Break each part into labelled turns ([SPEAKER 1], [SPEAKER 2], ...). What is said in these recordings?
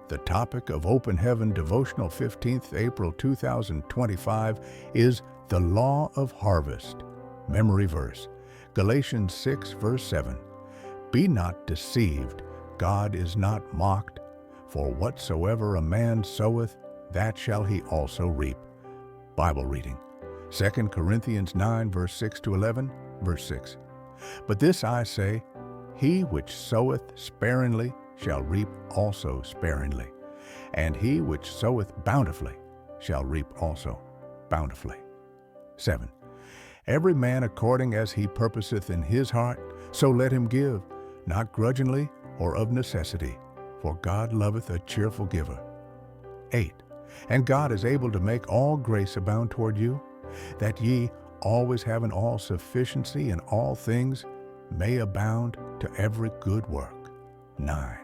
[SPEAKER 1] The topic of Open Heaven Devotional 15th April 2025 is the Law of Harvest. Memory verse, Galatians 6 verse 7. Be not deceived, God is not mocked, for whatsoever a man soweth, that shall he also reap. Bible reading, 2 Corinthians 9 verse 6 to 11, verse 6. But this I say, he which soweth sparingly shall reap also sparingly, and he which soweth bountifully shall reap also bountifully. 7. Every man according as he purposeth in his heart, so let him give, not grudgingly or of necessity, for God loveth a cheerful giver. 8. And God is able to make all grace abound toward you, that ye, always having all sufficiency in all things, may abound to every good work. 9.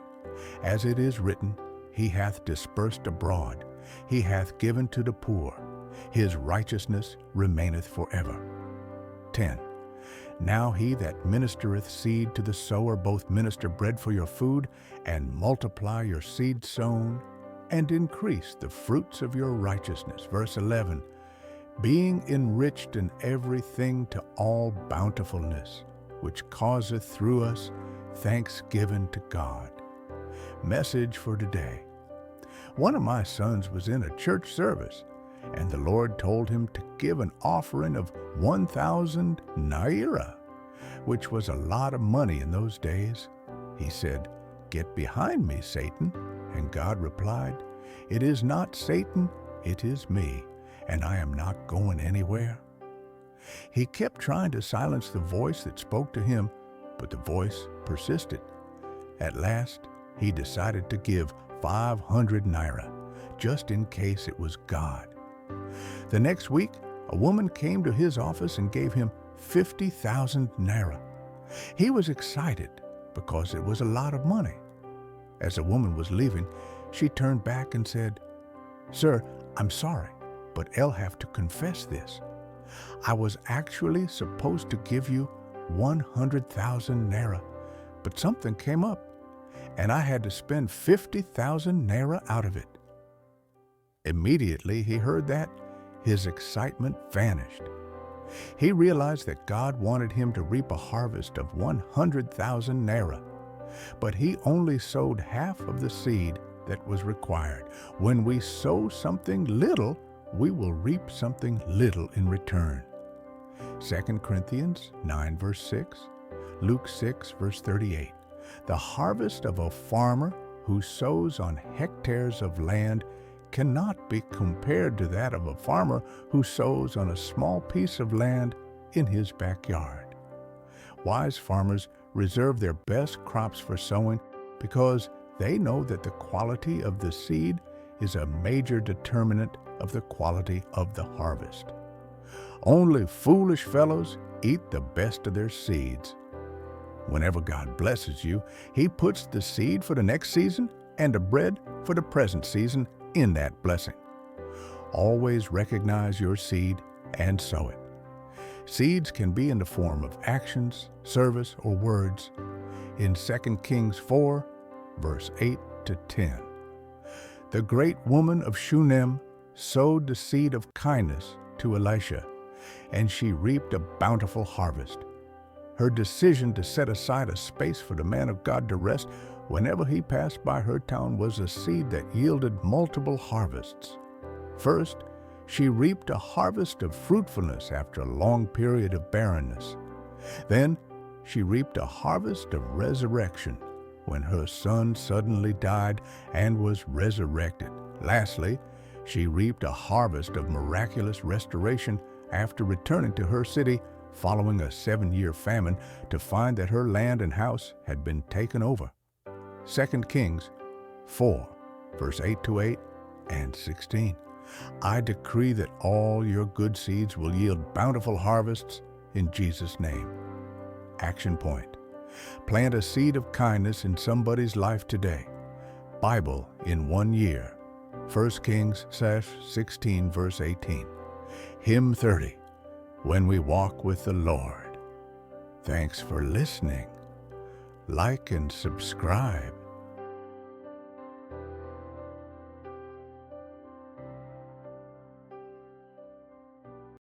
[SPEAKER 1] As it is written, he hath dispersed abroad, he hath given to the poor, his righteousness remaineth forever. 10. Now he that ministereth seed to the sower both minister bread for your food, and multiply your seed sown, and increase the fruits of your righteousness. Verse 11. Being enriched in everything to all bountifulness, which causeth through us thanksgiving to God. Message for today. One of my sons was in a church service, and the Lord told him to give an offering of 1,000 naira, which was a lot of money in those days. He said, "Get behind me, Satan." And God replied, "It is not Satan, it is me, and I am not going anywhere." He kept trying to silence the voice that spoke to him, but the voice persisted. At last, he decided to give 500 naira, just in case it was God. The next week, a woman came to his office and gave him 50,000 naira. He was excited because it was a lot of money. As the woman was leaving, she turned back and said, "Sir, I'm sorry, but I'll have to confess this. I was actually supposed to give you 100,000 naira, but something came up, and I had to spend 50,000 naira out of it." Immediately he heard that, his excitement vanished. He realized that God wanted him to reap a harvest of 100,000 naira, but he only sowed half of the seed that was required. When we sow something little, we will reap something little in return. 2 Corinthians 9 verse 6, Luke 6 verse 38. The harvest of a farmer who sows on hectares of land cannot be compared to that of a farmer who sows on a small piece of land in his backyard. Wise farmers reserve their best crops for sowing because they know that the quality of the seed is a major determinant of the quality of the harvest. Only foolish fellows eat the best of their seeds. Whenever God blesses you, He puts the seed for the next season and the bread for the present season in that blessing. Always recognize your seed and sow it. Seeds can be in the form of actions, service, or words. In 2 Kings 4, verse 8 to 10. The great woman of Shunem sowed the seed of kindness to Elisha, and she reaped a bountiful harvest. Her decision to set aside a space for the man of God to rest whenever he passed by her town was a seed that yielded multiple harvests. First, she reaped a harvest of fruitfulness after a long period of barrenness. Then, she reaped a harvest of resurrection when her son suddenly died and was resurrected. Lastly, she reaped a harvest of miraculous restoration after returning to her city following a 7-year famine to find that her land and house had been taken over. 2 Kings 4, verse 8 to 8 and 16. I decree that all your good seeds will yield bountiful harvests in Jesus' name. Action point. Plant a seed of kindness in somebody's life today. Bible in 1 year. 1 Kings 16, verse 18. Hymn 30. When we walk with the Lord. Thanks for listening. Like and subscribe.